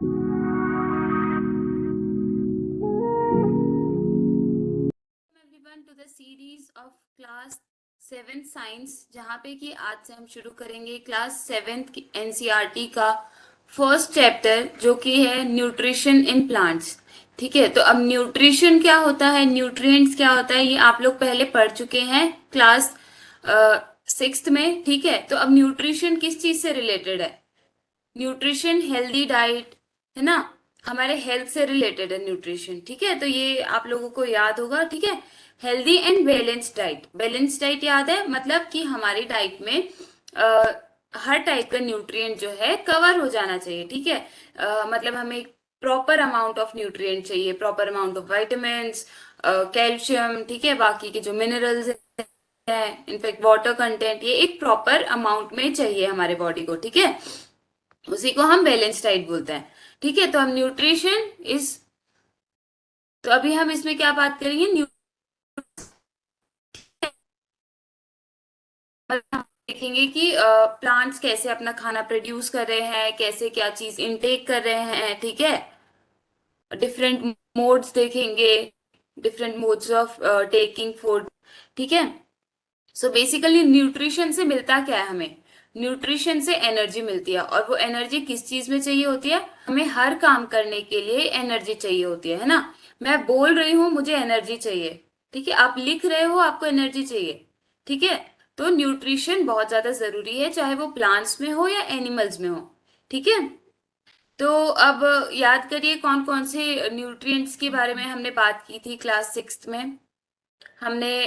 Everyone to the series of class 7 science, जहाँ पे कि आज से हम शुरू करेंगे क्लास 7 की एनसीईआरटी का फर्स्ट चैप्टर, जो कि है न्यूट्रिशन इन प्लांट्स। ठीक है, तो अब न्यूट्रिशन क्या होता है, न्यूट्रिएंट्स क्या होता है, ये आप लोग पहले पढ़ चुके हैं क्लास 6th में। ठीक है, तो अब न्यूट्रिशन किस चीज से रिलेटेड है? न्यूट्रिशन हेल्दी डाइट है ना, हमारे हेल्थ से रिलेटेड है न्यूट्रिशन। ठीक है, तो ये आप लोगों को याद होगा। ठीक है, healthy and balanced diet. Balanced diet याद है, मतलब कि हमारी डाइट में हर टाइप का न्यूट्रिएंट जो है कवर हो जाना चाहिए। ठीक है, मतलब हमें प्रॉपर अमाउंट ऑफ न्यूट्रिएंट चाहिए, proper amount of vitamin, calcium, ठीक है, बाकी के जो मिनरल्स है, इनफैक्ट वाटर कंटेंट, ये एक प्रॉपर अमाउंट में चाहिए हमारे बॉडी को। ठीक है, उसी को हम बैलेंस डाइट बोलते हैं। ठीक है, तो हम न्यूट्रिशन इज, तो अभी हम इसमें क्या बात करेंगे, देखेंगे कि प्लांट्स कैसे अपना खाना प्रोड्यूस कर रहे हैं, कैसे क्या चीज इनटेक कर रहे हैं। ठीक है, डिफरेंट मोड्स देखेंगे, different modes of taking food. ठीक है, सो बेसिकली न्यूट्रिशन से मिलता क्या है हमें? न्यूट्रिशन से एनर्जी मिलती है, और वो एनर्जी किस चीज में चाहिए होती है? हमें हर काम करने के लिए एनर्जी चाहिए होती है ना। मैं बोल रही हूँ, मुझे एनर्जी चाहिए। ठीक है, आप लिख रहे हो, आपको एनर्जी चाहिए। ठीक है, तो न्यूट्रिशन बहुत ज्यादा जरूरी है, चाहे वो प्लांट्स में हो या एनिमल्स में हो। ठीक है, तो अब याद करिए कौन कौन से न्यूट्रिएंट्स के बारे में हमने बात की थी क्लास 6th में। हमने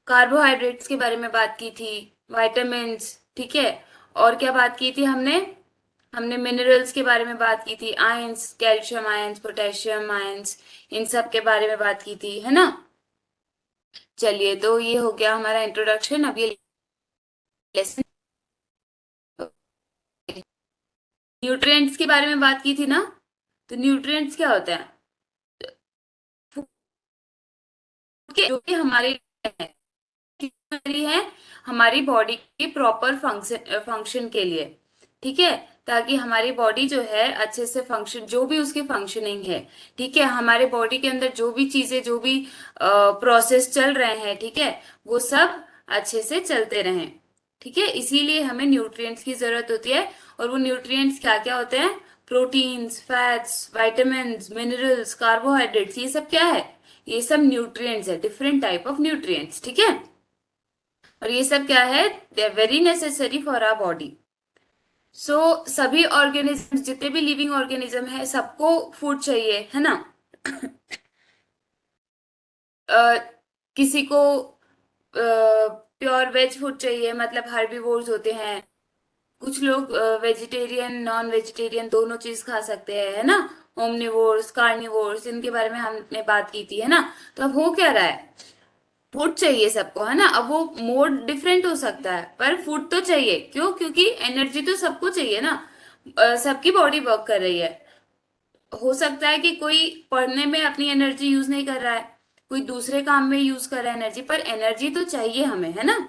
कार्बोहाइड्रेट्स के बारे में बात की थी, विटामिन्स, ठीक है, और क्या बात की थी हमने? हमने मिनरल्स के बारे में बात की थी, ions, calcium ions, potassium ions, इन सब के बारे में बात की थी, है ना। चलिए, तो ये हो गया हमारा इंट्रोडक्शन। अब ये लेसन, न्यूट्रिएंट्स के बारे में बात की थी ना। तो न्यूट्रिएंट्स क्या होते हैं? जो कि हमारे है, हमारी बॉडी के प्रॉपर फंक्शन के लिए। ठीक है, ताकि हमारी बॉडी जो है अच्छे से फंक्शन, जो भी उसकी फंक्शनिंग है, ठीक है, हमारे बॉडी के अंदर जो भी चीजें, जो भी प्रोसेस चल रहे हैं, ठीक है, वो सब अच्छे से चलते रहें। ठीक है, इसीलिए हमें न्यूट्रिएंट्स की जरूरत होती है। और वो न्यूट्रिएंट्स क्या क्या होते हैं? Proteins, fats, vitamins, minerals, carbohydrates, ये सब क्या है? ये सब न्यूट्रिएंट्स है, डिफरेंट टाइप ऑफ न्यूट्रिएंट्स। ठीक है, और ये सब क्या है? They are very necessary for our body. So सभी ऑर्गेनिज्म, जितने भी लिविंग ऑर्गेनिज्म है, सबको फूड चाहिए, है ना। अ, किसी को प्योर वेज फूड चाहिए, मतलब हर्बीवोर्स होते हैं। कुछ लोग वेजिटेरियन, नॉन वेजिटेरियन दोनों चीज खा सकते हैं, है ना। ओमनिवोर्स, कार्निवोर्स, इनके बारे में हमने बात की थी, है ना। तो अब हो क्या रहा है? फूड चाहिए सबको, है ना। अब वो मोड डिफरेंट हो सकता है, पर फूड तो चाहिए। क्यों? क्योंकि एनर्जी तो सबको चाहिए ना। सबकी बॉडी वर्क कर रही है। हो सकता है कि कोई पढ़ने में अपनी एनर्जी यूज नहीं कर रहा है, कोई दूसरे काम में यूज कर रहा है एनर्जी, पर एनर्जी तो चाहिए हमें, है ना।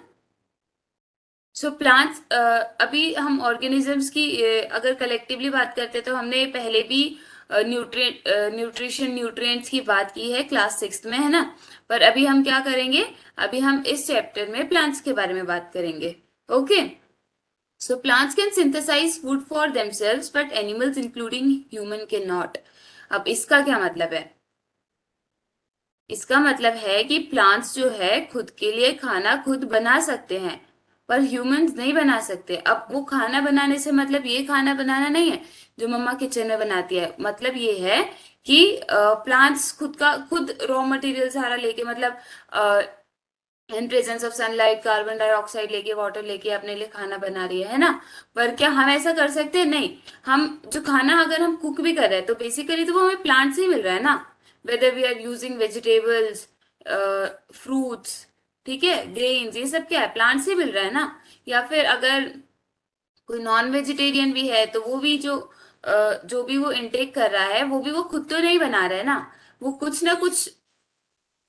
सो प्लांट्स, अभी हम ऑर्गेनिजम्स की अगर कलेक्टिवली बात करते हैं, तो हमने पहले भी न्यूट्रिशन, न्यूट्रिएंट्स की बात की है क्लास 6th में, है ना। पर अभी हम क्या करेंगे? अभी हम इस चैप्टर में प्लांट्स के बारे में बात करेंगे। Okay, so plants can synthesize food for themselves, but animals including human can not. अब इसका क्या मतलब है? इसका मतलब है कि प्लांट्स जो है खुद के लिए खाना खुद बना सकते हैं, पर ह्यूमंस नहीं बना सकते। अब वो खाना बनाने से मतलब ये खाना बनाना नहीं है जो मम्मा किचन में बनाती है। मतलब ये है कि प्लांट्स खुद का खुद रॉ मटेरियल सारा लेके, मतलब इन presence of sunlight, carbon dioxide लेके, वाटर लेके अपने लिए खाना बना रही है ना। पर क्या हम ऐसा कर सकते हैं? नहीं। हम जो खाना अगर हम कुक भी कर रहे हैं, तो बेसिकली तो वो हमें प्लांट से ही मिल रहा है ना। Whether we are using vegetables, fruits, ठीक है, ग्रेन्स, ये सब क्या है? प्लांट से मिल रहा है ना। या फिर अगर कोई नॉन वेजिटेरियन भी है, तो वो भी जो भी वो इनटेक कर रहा है, वो भी वो खुद तो नहीं बना रहा है ना। वो कुछ ना कुछ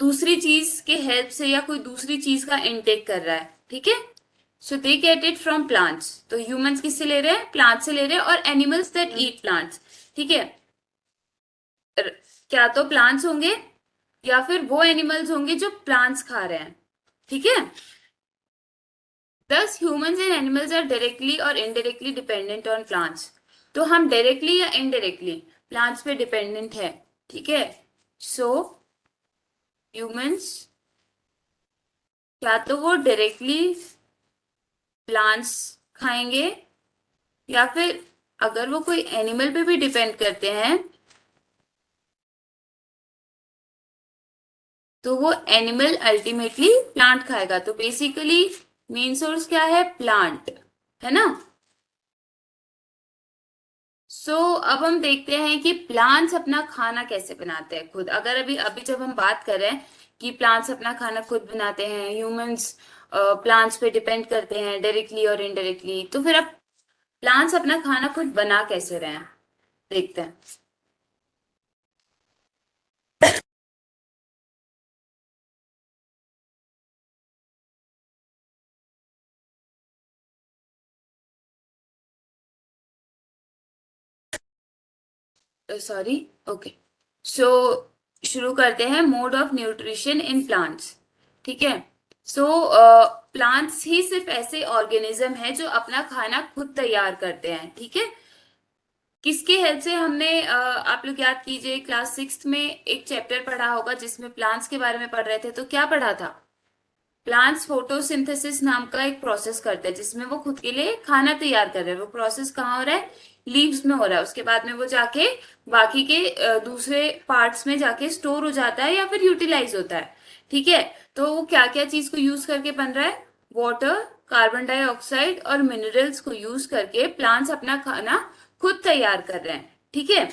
दूसरी चीज के हेल्प से या कोई दूसरी चीज का इनटेक कर रहा है। ठीक है, so they get it from plants. तो ह्यूमंस किससे ले रहे हैं? प्लांट से ले रहे हैं। और एनिमल्स दैट ईट प्लांट्स, ठीक है। क्या तो प्लांट्स होंगे या फिर वो एनिमल्स होंगे जो प्लांट्स खा रहे हैं, ठीक है। Thus humans and animals are directly और इनडायरेक्टली डिपेंडेंट ऑन प्लांट्स। तो हम डायरेक्टली या इनडायरेक्टली प्लांट्स पे डिपेंडेंट है, ठीक है। सो ह्यूमंस, क्या तो वो डायरेक्टली प्लांट्स खाएंगे या फिर अगर वो कोई एनिमल पे भी डिपेंड करते हैं तो वो एनिमल अल्टीमेटली प्लांट खाएगा। तो बेसिकली मेन सोर्स क्या है, प्लांट, है ना। अब हम देखते हैं कि प्लांट्स अपना खाना कैसे बनाते हैं खुद। अगर अभी अभी जब हम बात कर रहे हैं कि प्लांट्स अपना खाना खुद बनाते हैं, ह्यूमंस प्लांट्स पे डिपेंड करते हैं डायरेक्टली और इनडायरेक्टली, तो फिर अब प्लांट्स अपना खाना खुद बना कैसे रहे हैं, देखते हैं। Sorry, okay. सो शुरू करते हैं, mode of nutrition in plants, ठीक है। सो प्लांट्स ही सिर्फ ऐसे ऑर्गेनिज्म है जो अपना खाना खुद तैयार करते हैं, ठीक है। किसके हेल्प से, हमने आप लोग याद कीजिए क्लास सिक्स में एक चैप्टर पढ़ा होगा जिसमें प्लांट्स के बारे में पढ़ रहे थे, तो क्या पढ़ा था, प्लांट्स फोटोसिंथेसिस नाम का एक प्रोसेस करते हैं जिसमें वो खुद के लिए खाना तैयार कर रहे हैं। वो प्रोसेस कहाँ हो रहा है, लीव्स में हो रहा है। उसके बाद में वो जाके बाकी के दूसरे पार्ट्स में जाके स्टोर हो जाता है या फिर यूटिलाइज होता है, ठीक है। तो वो क्या क्या चीज को यूज करके बन रहा है, वाटर, कार्बन डाइऑक्साइड और मिनरल्स को यूज करके प्लांट्स अपना खाना खुद तैयार कर रहे हैं, ठीक है।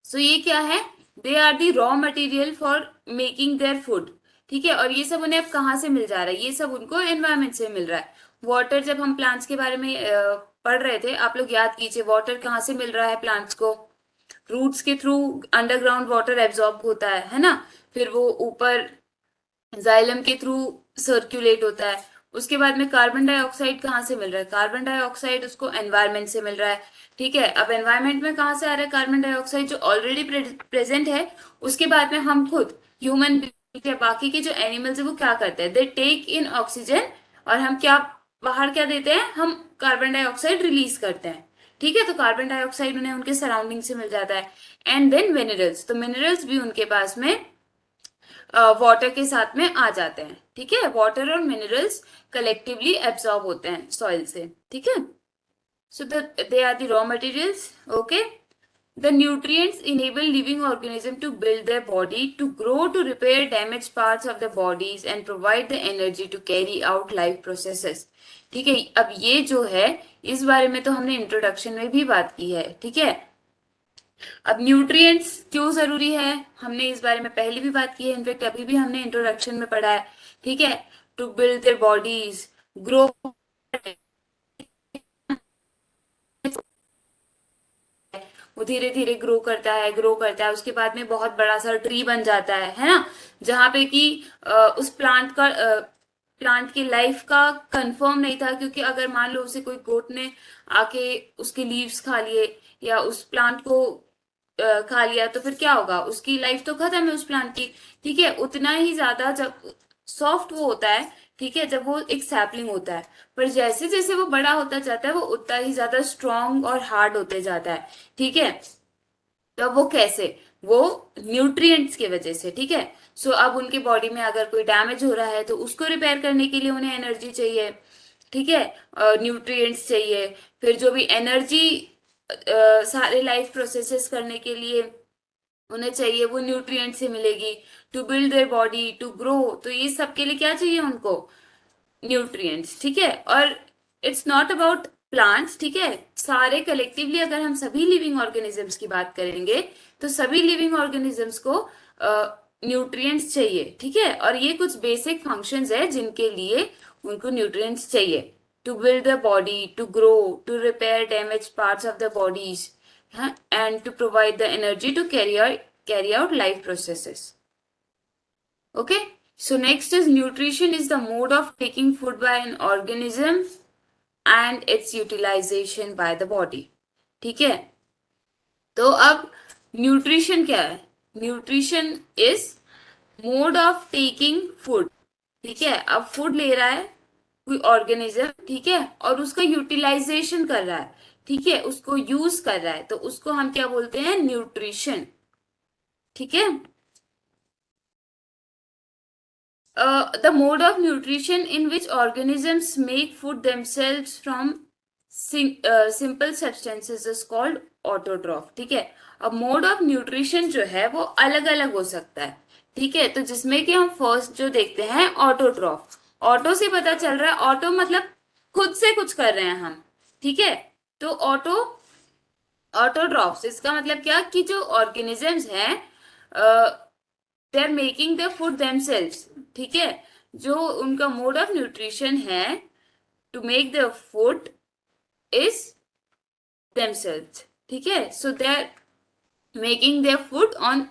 ये क्या है, they are the raw material for making their food, ठीक है। और ये सब उन्हें अब कहाँ से मिल जा रहा है, ये सब उनको एनवायरमेंट से मिल रहा है। वाटर, जब हम प्लांट्स के बारे में पढ़ रहे थे, आप लोग याद कीजिए वाटर कहाँ से मिल रहा है प्लांट्स को, रूट्स के थ्रू अंडरग्राउंड वाटर एब्जॉर्ब होता है ना। फिर वो ऊपर जाइलम के थ्रू सर्कुलेट होता है। उसके बाद में कार्बन डाइऑक्साइड कहाँ से मिल रहा है, कार्बन डाइऑक्साइड उसको एनवायरनमेंट से मिल रहा है, ठीक है। अब एनवायरनमेंट में कहाँ से आ रहा है कार्बन डाइऑक्साइड, जो ऑलरेडी प्रेजेंट है। उसके बाद में हम खुद ह्यूमन बींग या बाकी के जो एनिमल्स है वो क्या करते हैं, दे टेक इन ऑक्सीजन, और हम क्या बाहर क्या देते हैं, हम कार्बन डाइऑक्साइड रिलीज करते हैं, ठीक है। तो कार्बन डाइऑक्साइड उन्हें उनके सराउंडिंग से मिल जाता है। एंड देन मिनरल्स, तो मिनरल्स भी उनके पास में वाटर के साथ में आ जाते हैं, ठीक है। वाटर और मिनरल्स कलेक्टिवली एब्सॉर्ब होते हैं सॉइल से, ठीक है। So they are the raw materials, okay. The nutrients enable living organism to build their body, to grow, to repair damaged parts of the bodies and provide the energy to carry out life processes, ठीक है। अब ये जो है, इस बारे में तो हमने इंट्रोडक्शन में भी बात की है, ठीक है। अब न्यूट्रिएंट्स क्यों जरूरी है, हमने इस बारे में पहले भी बात की है, इनफेक्ट अभी भी हमने इंट्रोडक्शन में पढ़ा है, ठीक है। To build their bodies, grow, वो धीरे धीरे ग्रो करता है, उसके बाद में बहुत बड़ा सा ट्री बन जाता है ना। जहाँ पे कि उस प्लांट की लाइफ का कंफर्म नहीं था, क्योंकि अगर मान लो उसे कोई गोट ने आके उसके लीव्स खा लिए या उस प्लांट को खा लिया, तो फिर क्या होगा, उसकी लाइफ तो खत्म है उस प्लांट की, ठीक है। उतना ही ज्यादा जब सॉफ्ट वो होता है, ठीक है, जब वो एक सैपलिंग होता है, पर जैसे जैसे वो बड़ा होता जाता है वो उतना ही ज्यादा स्ट्रांग और हार्ड होते जाता है, ठीक है। तो अब वो कैसे, वो न्यूट्रिएंट्स की वजह से, ठीक है। अब उनके बॉडी में अगर कोई डैमेज हो रहा है तो उसको रिपेयर करने के लिए उन्हें एनर्जी चाहिए, ठीक है, न्यूट्रिएंट्स चाहिए। फिर जो भी एनर्जी सारे लाइफ प्रोसेसेस करने के लिए उन्हें चाहिए, वो न्यूट्रिएंट से मिलेगी। To build their body, to grow, तो ये सब के लिए क्या चाहिए उनको, न्यूट्रिएंट्स, ठीक है। और इट्स नॉट अबाउट प्लांट्स, ठीक है, सारे कलेक्टिवली अगर हम सभी लिविंग ऑर्गेनिजम्स की बात करेंगे तो सभी लिविंग ऑर्गेनिजम्स को न्यूट्रिएंट्स चाहिए, ठीक है। और ये कुछ बेसिक फंक्शंस है जिनके लिए उनको न्यूट्रिएंट्स चाहिए, to build the body, to grow, to repair damage parts of the bodies, and to provide the energy to carry out life processes, okay. So next is nutrition is the mode of taking food by an organism and its utilization by the body, ठीक है। तो अब nutrition क्या है? Nutrition is mode of taking food. ठीक है, अब food ले रहा है कोई ऑर्गेनिज्म, ठीक है, और उसका यूटिलाइजेशन कर रहा है, ठीक है, उसको यूज कर रहा है, तो उसको हम क्या बोलते हैं? न्यूट्रिशन। ठीक है। The mode of nutrition in which organisms make food themselves from simple substances is called autotroph। ठीक है। अब मोड ऑफ न्यूट्रिशन जो है वो अलग अलग हो सकता है। ठीक है, तो जिसमें कि हम फर्स्ट जो देखते हैं ऑटोट्रॉफ। ऑटो से पता चल रहा है, ऑटो मतलब खुद से कुछ कर रहे हैं हम। ठीक है, तो ऑटोट्रॉफ्स इसका मतलब क्या कि जो ऑर्गेनिजम्स हैं they are making the food themselves. ठीक है, जो उनका मोड ऑफ न्यूट्रिशन है to make the food is themselves. ठीक है, so they are making their food on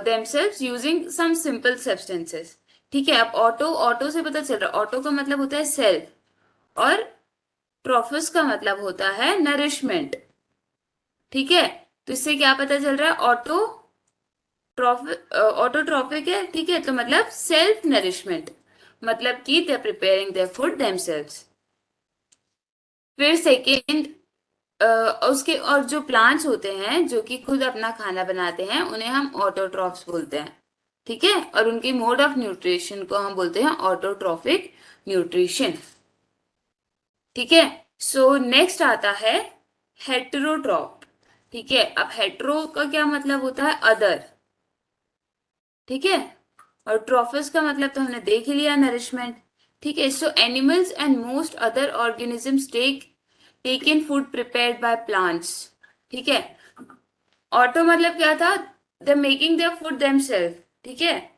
themselves using some simple substances. ठीक है, अब ऑटो, ऑटो से पता चल रहा है, ऑटो का मतलब होता है सेल्फ, और ट्रॉफिस का मतलब होता है नरिशमेंट। ठीक है, तो इससे क्या पता चल रहा है? ऑटोट्रॉफिक है, ठीक है, तो मतलब सेल्फ नरिशमेंट, मतलब कि they are preparing their food themselves. फिर सेकेंड, उसके और जो प्लांट्स होते हैं जो कि खुद अपना खाना बनाते हैं उन्हें हम ऑटोट्रॉफ्स बोलते हैं। ठीक है, और उनकी मोड ऑफ न्यूट्रिशन को हम बोलते हैं ऑटोट्रॉफिक न्यूट्रिशन। ठीक है, सो नेक्स्ट आता है हेटेरोट्रॉफ। ठीक है, अब हेटेरो का क्या मतलब होता है? अदर। ठीक है, और ट्रॉफिस का मतलब तो हमने देख ही लिया, नरिशमेंट। ठीक है, so animals and most other organisms take in food prepared by plants. ठीक है, ऑटो मतलब क्या था? The making their food themself. ठीक है,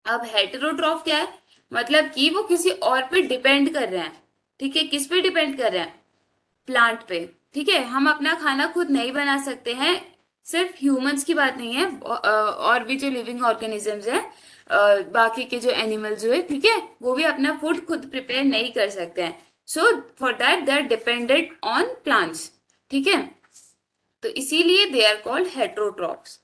अब हेटेरोट्रॉफ क्या है? मतलब कि वो किसी और पे डिपेंड कर रहे हैं। ठीक है, किस पे डिपेंड कर रहे हैं? प्लांट पे। ठीक है, हम अपना खाना खुद नहीं बना सकते हैं। सिर्फ ह्यूमंस की बात नहीं है, और भी जो लिविंग ऑर्गेनिजम्स है, बाकी के जो एनिमल्स हुए, ठीक है, वो भी अपना फूड खुद प्रिपेयर नहीं कर सकते हैं। So for that they are dependent on plants. ठीक है, तो इसीलिए दे आर कॉल्ड हेट्रोट्रॉफ्स।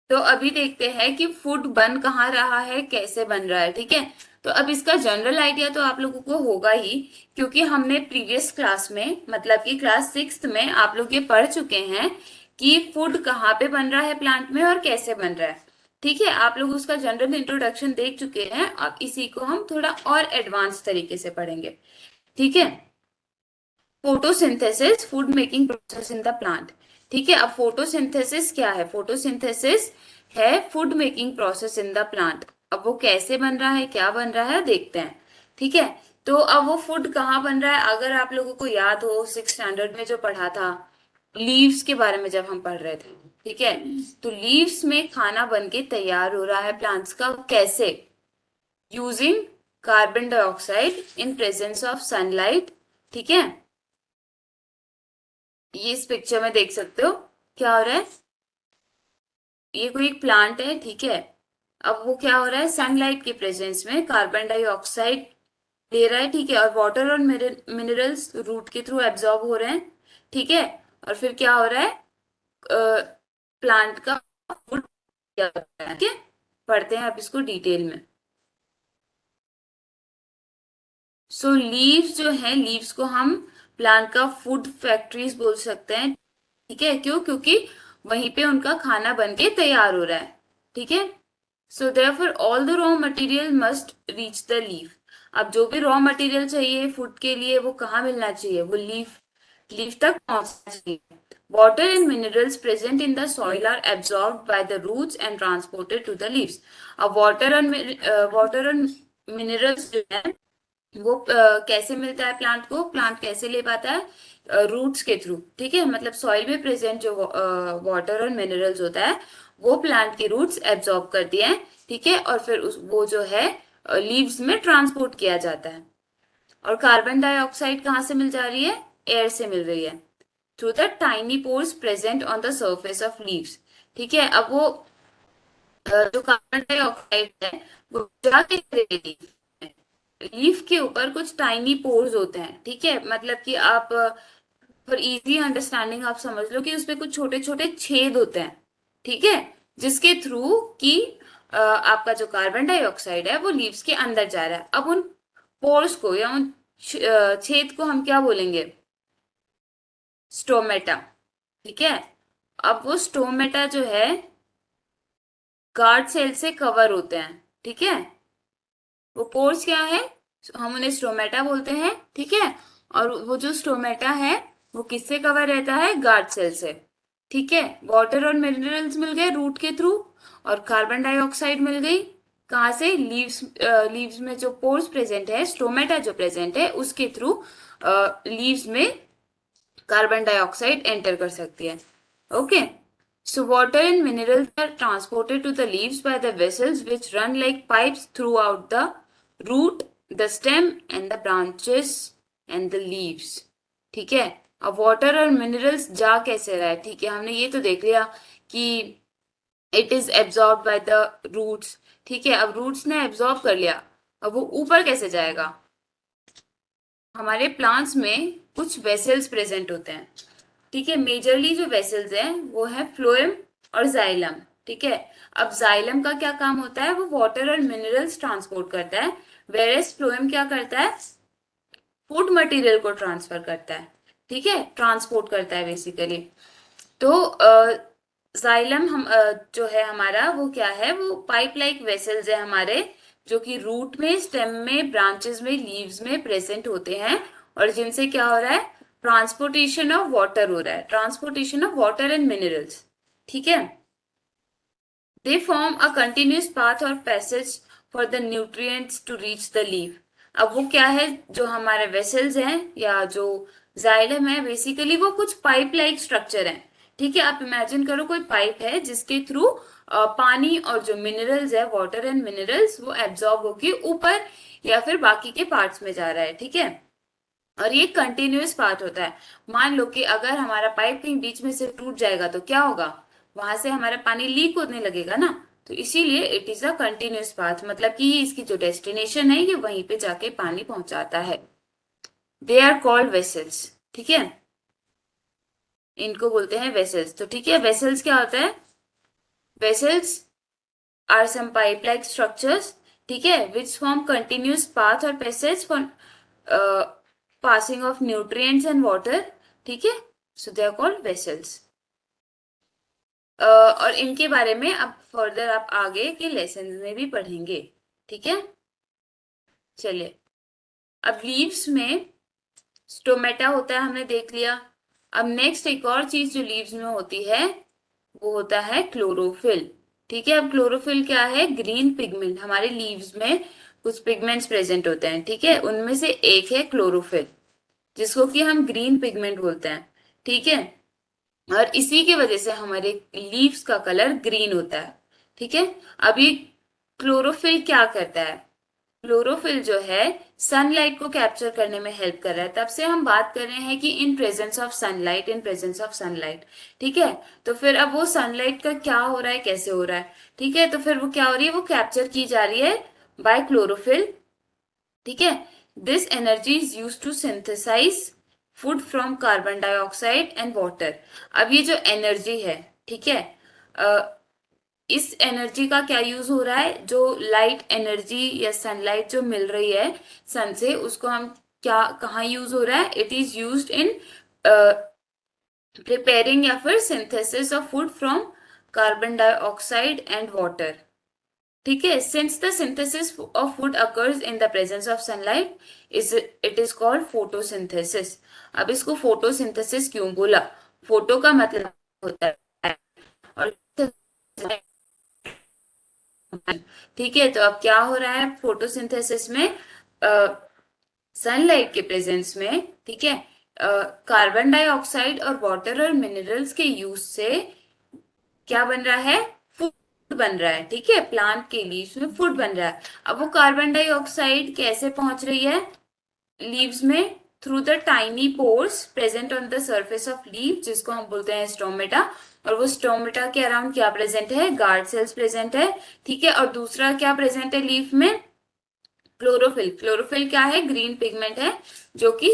तो अभी देखते हैं कि फूड बन कहाँ रहा है, कैसे बन रहा है। ठीक है, तो अब इसका जनरल आइडिया तो आप लोगों को होगा ही, क्योंकि हमने प्रीवियस क्लास में, मतलब कि क्लास 6th में आप लोग ये पढ़ चुके हैं कि फूड कहाँ पे बन रहा है प्लांट में और कैसे बन रहा है। ठीक है, आप लोग उसका जनरल इंट्रोडक्शन देख चुके हैं, अब इसी को हम थोड़ा और एडवांस तरीके से पढ़ेंगे। ठीक है, photosynthesis, food making process in the plant. ठीक है, अब फोटोसिंथेसिस क्या है? फोटोसिंथेसिस है food making process in the plant. अब वो कैसे बन रहा है, क्या बन रहा है, देखते हैं। ठीक है, तो अब वो फूड कहाँ बन रहा है? अगर आप लोगों को याद हो 6th स्टैंडर्ड में जो पढ़ा था, लीव्स के बारे में जब हम पढ़ रहे थे। ठीक है, तो लीव्स में खाना बन के तैयार हो रहा है प्लांट्स का, कैसे? Using carbon dioxide in presence of sunlight. ठीक है, ये इस पिक्चर में देख सकते हो क्या हो रहा है। ये कोई एक प्लांट है, ठीक है, अब वो क्या हो रहा है? सनलाइट के प्रेजेंस में कार्बन डाइऑक्साइड ले रहा है, ठीक है, और वाटर और मिनरल्स रूट के थ्रू एब्जॉर्ब हो रहे हैं। ठीक है, और फिर क्या हो रहा है? प्लांट का फूड क्या होता है? ठीक है, पढ़ते हैं अब इसको डिटेल में। सो लीव्स जो है, लीव्स को हम प्लांट का फूड फैक्ट्रीज बोल सकते हैं। ठीक है, क्यों? क्योंकि वहीं पे उनका खाना बन के तैयार हो रहा है। ठीक है, so therefore all the raw material must reach the leaf. अब जो भी रॉ मटेरियल चाहिए फूड के लिए वो कहाँ मिलना चाहिए? वो लीफ, लीफ तक पहुंचना चाहिए। Water and minerals present in the soil are absorbed by the roots and transported to the leaves. अब वाटर एंड मिनरल्स जो है वो कैसे मिलता है प्लांट को? प्लांट कैसे ले पाता है? रूट्स के थ्रू। ठीक है, मतलब सॉइल में प्रेजेंट जो वाटर और मिनरल्स होता है वो प्लांट के रूट्स एब्जॉर्ब करती हैं। ठीक है, और फिर वो जो है लीव्स में ट्रांसपोर्ट किया जाता है। और कार्बन डाइऑक्साइड कहाँ से मिल जा रही है? एयर से मिल रही है, through the tiny pores present on the surface of leaves. ठीक है, अब वो जो कार्बन डाइऑक्साइड है वो जाके लीफ में। लीफ के ऊपर कुछ टाइनी पोर्स होते हैं, ठीक है, मतलब कि आप फॉर इजी अंडरस्टैंडिंग आप समझ लो कि उसमें कुछ छोटे छोटे छेद होते हैं, ठीक है, जिसके थ्रू कि आपका जो कार्बन डाइऑक्साइड है वो लीव्स के अंदर जा रहा है। अब उन पोर्स को या उन छेद को हम क्या बोलेंगे? स्टोमेटा, ठीक है। अब वो स्टोमेटा जो है गार्ड सेल से कवर होते हैं, ठीक है। वो पोर्स क्या है? हम उन्हें स्टोमेटा बोलते हैं, ठीक है। और वो जो स्टोमेटा है वो किससे कवर रहता है? गार्ड सेल से, ठीक है। वाटर और मिनरल्स मिल गए रूट के थ्रू, और कार्बन डाइऑक्साइड मिल गई कहाँ से? लीव्स। लीव्स में जो पोर्स प्रेजेंट है, स्टोमेटा जो प्रेजेंट है उसके थ्रू लीव्स में कार्बन डाइऑक्साइड एंटर कर सकती है। Okay, so water and minerals are transported to the leaves by the vessels which run like pipes throughout the root, the stem and the branches and the leaves, ठीक है। अब water और minerals जा कैसे रहा है? ठीक है, हमने ये तो देख लिया कि it is absorb by the roots, ठीक है। अब रूट्स ने एब्जॉर्ब कर लिया, अब वो ऊपर कैसे जाएगा? हमारे प्लांट्स में कुछ वेसल्स प्रेजेंट होते हैं, ठीक है। मेजरली जो वेसल्स हैं वो है फ्लोएम और जाइलम, ठीक है। अब जाइलम का क्या काम होता है? वो वाटर और मिनरल्स ट्रांसपोर्ट करता है, वेरेस फ्लोएम क्या करता है? फूड मटेरियल को ट्रांसफर करता है, ठीक है, ट्रांसपोर्ट करता है बेसिकली। तो जाइलम हम जो है हमारा वो क्या है? वो पाइप लाइक वेसल्स है हमारे, जो कि रूट में, स्टेम में, ब्रांचेस में, लीव्स में प्रेजेंट होते हैं, और जिनसे क्या हो रहा है? ट्रांसपोर्टेशन ऑफ वाटर हो रहा है, transportation of water and minerals, ठीक है। They form a continuous path और passage for the nutrients to reach the leaf. अब वो क्या है? जो हमारे वेसल्स हैं या जो जाइलम है, बेसिकली वो कुछ पाइप लाइक स्ट्रक्चर है, ठीक है। आप इमेजिन करो कोई पाइप है जिसके थ्रू पानी और जो मिनरल्स है, वाटर एंड मिनरल्स, वो एब्जॉर्ब होके ऊपर या फिर बाकी के पार्ट्स में जा रहा है, ठीक है। और ये कंटिन्यूअस पाथ होता है। मान लो कि अगर हमारा पाइप कहीं बीच में से टूट जाएगा तो क्या होगा? वहां से हमारा पानी लीक होने लगेगा ना। तो इसीलिए it is a continuous path, मतलब कि ये इसकी जो डेस्टिनेशन है ये वहीं पे जाके पानी पहुंचाता है। दे आर कॉल्ड वेसल्स, ठीक है, इनको बोलते हैं वेसल्स। तो ठीक है, वेसल्स क्या होता है? Vessels are some pipe like structures, ठीक है, विच फॉर्म कंटिन्यूअस पाथ और passage for passing of nutrients and water, ठीक है। So they are called vessels. और इनके बारे में अब फर्दर आप आगे के लेसन में भी पढ़ेंगे, ठीक है। चलिए, अब लीव्स में स्टोमेटा होता है, हमने देख लिया। अब नेक्स्ट एक और चीज जो लीव्स में होती है वो होता है क्लोरोफिल, ठीक है। अब क्लोरोफिल क्या है? Green pigment. हमारे लीव्स में कुछ पिगमेंट्स प्रेजेंट होते हैं, ठीक है, उनमें से एक है क्लोरोफिल, जिसको कि हम ग्रीन पिगमेंट बोलते हैं, ठीक है। और इसी की वजह से हमारे लीव्स का कलर ग्रीन होता है, ठीक है। अभी क्लोरोफिल क्या करता है? क्लोरोफिल जो है सनलाइट को कैप्चर करने में हेल्प कर रहा है। तब से हम बात कर रहे हैं कि इन presence of sunlight, in presence of sunlight, ठीक है। तो फिर अब वो सनलाइट का क्या हो रहा है, कैसे हो रहा है? ठीक है, तो फिर वो क्या हो रही है? वो कैप्चर की जा रही है बाय क्लोरोफिल, ठीक है। This energy is use to synthesize food from carbon dioxide and water. अब ये जो एनर्जी है, ठीक है, इस एनर्जी का क्या यूज हो रहा है? जो लाइट एनर्जी या सनलाइट जो मिल रही है सन से, उसको हम क्या, कहाँ यूज हो रहा है? It is used in preparing या फिर synthesis of food from carbon dioxide and water, ठीक है। Since the synthesis of food occurs in the presence of sunlight, is it is called photosynthesis. अब इसको फोटोसिंथेसिस क्यों बोला? फोटो का मतलब होता है, और ठीक है। तो अब क्या हो रहा है फोटोसिंथेसिस में? सनलाइट के प्रेजेंस में, ठीक है, कार्बन डाइऑक्साइड और वाटर और मिनरल्स के यूज से क्या बन रहा है? फूड बन रहा है, ठीक है, प्लांट के लिए इसमें फूड बन रहा है। अब वो कार्बन डाइऑक्साइड कैसे पहुंच रही है लीव्स में? Through the tiny pores present on the surface of leave, जिसको हम बोलते हैं स्टोमेटा। और वो स्टोमेटा के अराउंड क्या प्रेजेंट है? गार्ड सेल्स प्रेजेंट है, ठीक है। और दूसरा क्या प्रेजेंट है लीफ में? क्लोरोफिल, क्लोरोफिल क्या है? ग्रीन पिगमेंट है जो कि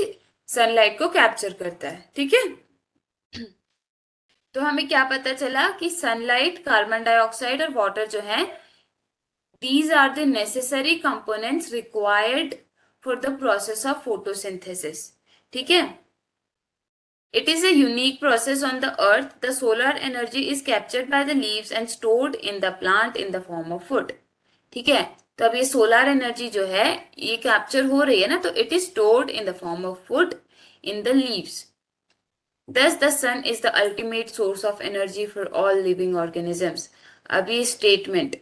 सनलाइट को कैप्चर करता है, ठीक है। तो हमें क्या पता चला कि सनलाइट, कार्बन डाइऑक्साइड और वाटर जो है, these are the necessary components required for the process of photosynthesis, ठीक है। It is a unique process on the earth. The solar energy is captured by the leaves and stored in the plant in the form of food. ठीक है। तो अब ये solar energy जो है ये कैप्चर हो रही है ना, तो it is stored in the form of food in the leaves. Thus the sun is the ultimate source of energy for all living organisms. अब ये स्टेटमेंट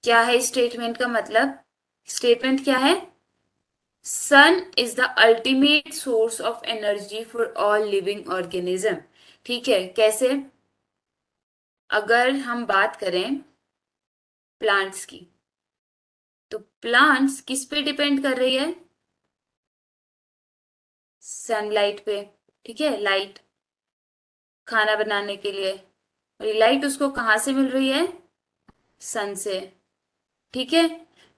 क्या है? स्टेटमेंट का मतलब, स्टेटमेंट क्या है? Sun is the ultimate source of energy for all living organism. ठीक है, कैसे? अगर हम बात करें प्लांट्स की, तो प्लांट्स किस पे डिपेंड कर रही है? सनलाइट पे, ठीक है। लाइट खाना बनाने के लिए, और ये लाइट उसको कहाँ से मिल रही है? सन से, ठीक है।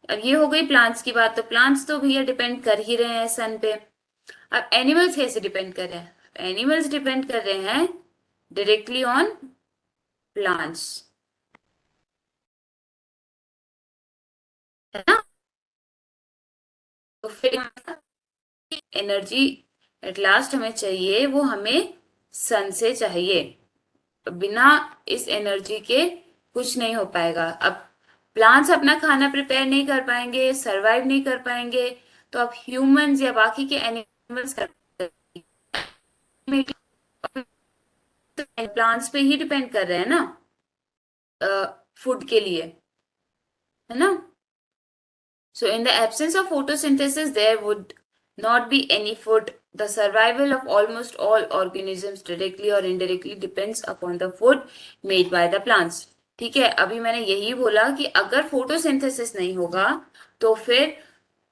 अब ये हो गई प्लांट्स की बात, तो प्लांट्स तो भैया डिपेंड कर ही रहे हैं सन पे। अब एनिमल्स कैसे डिपेंड कर रहे हैं? एनिमल्स डिपेंड कर रहे हैं डायरेक्टली ऑन प्लांट्स, है ना। तो फिर एनर्जी एट लास्ट हमें चाहिए, वो हमें सन से चाहिए। बिना इस एनर्जी के कुछ नहीं हो पाएगा। अब प्लांट्स अपना खाना प्रिपेयर नहीं कर पाएंगे, सरवाइव नहीं कर पाएंगे, तो अब ह्यूमंस या बाकी के एनिमल्स प्लांट्स पे ही डिपेंड कर रहे हैं ना फूड के लिए, है ना। So, in the absence of photosynthesis, there would not be any food. The survival of almost all organisms directly or indirectly depends upon the food made by the plants. ठीक है, अभी मैंने यही बोला कि अगर फोटोसिंथेसिस नहीं होगा तो फिर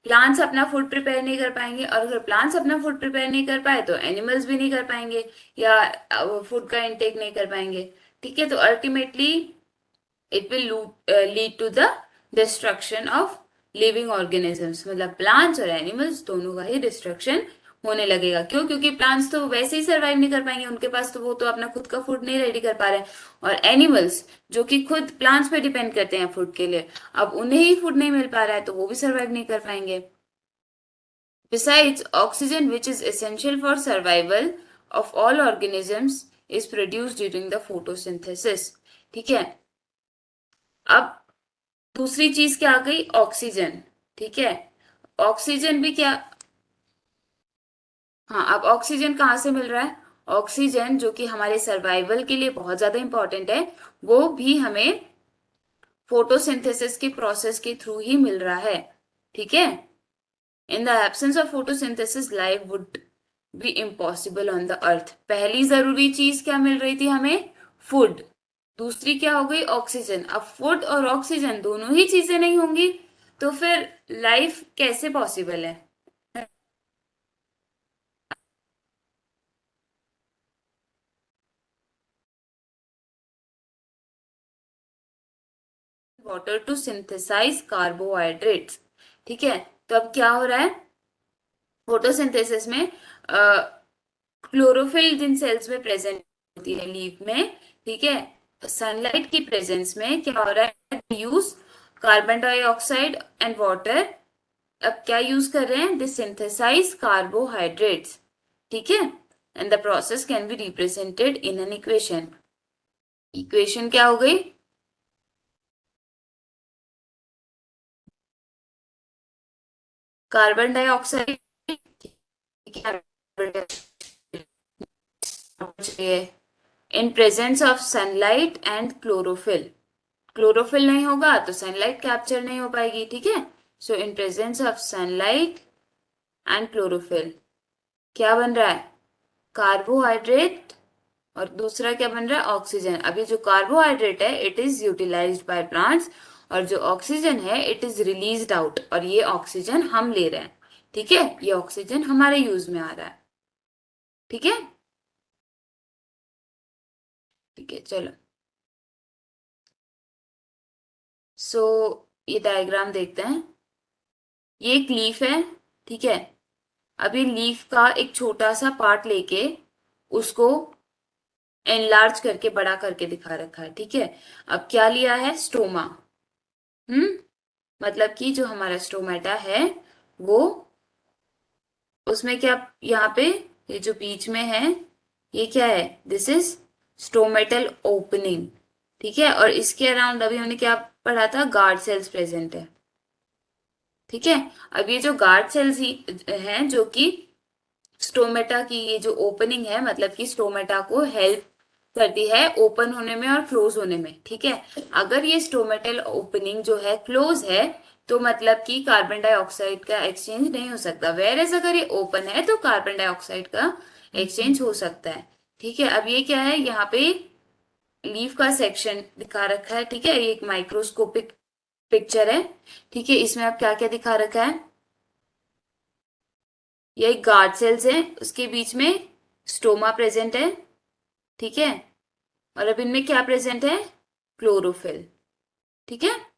प्लांट्स अपना फूड प्रिपेयर नहीं कर पाएंगे, और अगर प्लांट्स अपना फूड प्रिपेयर नहीं कर पाए तो एनिमल्स भी नहीं कर पाएंगे या फूड का इंटेक नहीं कर पाएंगे। ठीक है, तो ultimately it will lead to the destruction of living organisms, मतलब प्लांट्स और एनिमल्स दोनों का ही डिस्ट्रक्शन होने लगेगा। क्यों? क्योंकि प्लांट्स तो वैसे ही सरवाइव नहीं कर पाएंगे, उनके पास तो वो तो अपना खुद का फूड नहीं रेडी कर पा रहे हैं। और एनिमल्स जो कि खुद प्लांट्स पे डिपेंड करते हैं फूड के लिए, अब उन्हें ही फूड नहीं मिल पा रहा है तो वो भी सरवाइव नहीं कर पाएंगे। Besides, oxygen, which is essential for survival of all organisms, is produced during the photosynthesis. ठीक है। अब दूसरी चीज क्या आ गई? ऑक्सीजन, ठीक है। ऑक्सीजन भी क्या, हाँ, अब ऑक्सीजन कहाँ से मिल रहा है? ऑक्सीजन जो कि हमारे सर्वाइवल के लिए बहुत ज्यादा इंपॉर्टेंट है, वो भी हमें फोटोसिंथेसिस के प्रोसेस के थ्रू ही मिल रहा है, ठीक है। In the absence of photosynthesis life would be impossible on the earth. पहली जरूरी चीज क्या मिल रही थी हमें? फूड। दूसरी क्या हो गई? ऑक्सीजन। अब फूड और ऑक्सीजन दोनों ही चीजें नहीं होंगी तो फिर लाइफ कैसे पॉसिबल है? वाटर टू सिंथेसाइज कार्बोहाइड्रेट्स, ठीक है। तो अब क्या हो रहा है फोटोसिंथेसिस में? क्लोरोफिल जिन सेल्स में प्रेजेंट होती है लीफ में, ठीक है, सनलाइट की प्रेजेंस में क्या हो रहा है? Use carbon dioxide and water. अब क्या यूज कर रहे हैं? दिस सिंथेसाइज कार्बोहाइड्रेट्स, ठीक है। And the process can be represented in an equation. Equation क्या हो गई? Carbon dioxide, in presence of sunlight and chlorophyll. Chlorophyll नहीं होगा तो सनलाइट कैप्चर नहीं हो पाएगी, ठीक है। So in presence of sunlight and chlorophyll क्या बन रहा है? कार्बोहाइड्रेट, और दूसरा क्या बन रहा है? ऑक्सीजन। अभी जो कार्बोहाइड्रेट है it is utilised by plants, और जो ऑक्सीजन है इट इज रिलीज्ड आउट, और ये ऑक्सीजन हम ले रहे हैं, ठीक है। ये ऑक्सीजन हमारे यूज में आ रहा है, ठीक है। ठीक है, चलो। सो ये डायग्राम देखते हैं। ये एक लीफ है, ठीक है। अब ये लीफ का एक छोटा सा पार्ट लेके उसको एनलार्ज करके बड़ा करके दिखा रखा है, ठीक है। अब क्या लिया है, स्टोमा। हम्म, मतलब कि जो हमारा स्टोमेटा है वो, उसमें क्या, यहाँ पे ये जो बीच में है ये क्या है, दिस इज स्टोमेटल ओपनिंग, ठीक है। और इसके अराउंड अभी हमने क्या पढ़ा था, गार्ड सेल्स प्रेजेंट है, ठीक है। अब ये जो गार्ड सेल्स ही हैं जो कि स्टोमेटा की ये जो ओपनिंग है, मतलब कि स्टोमेटा को हेल्प करती है ओपन होने में और क्लोज होने में, ठीक है। अगर ये स्टोमेटल ओपनिंग जो है क्लोज है तो मतलब कि कार्बन डाइऑक्साइड का एक्सचेंज नहीं हो सकता, वेर एज अगर ये ओपन है तो कार्बन डाइऑक्साइड का एक्सचेंज हो सकता है, ठीक है। अब ये क्या है, यहाँ पे लीफ का सेक्शन दिखा रखा है, ठीक है। ये एक माइक्रोस्कोपिक पिक्चर है, ठीक है। इसमें अब क्या क्या दिखा रखा है, ये एक गार्ड सेल्स है, उसके बीच में स्टोमा प्रेजेंट है, ठीक है। और अब इनमें क्या प्रेजेंट है, क्लोरोफिल, ठीक है।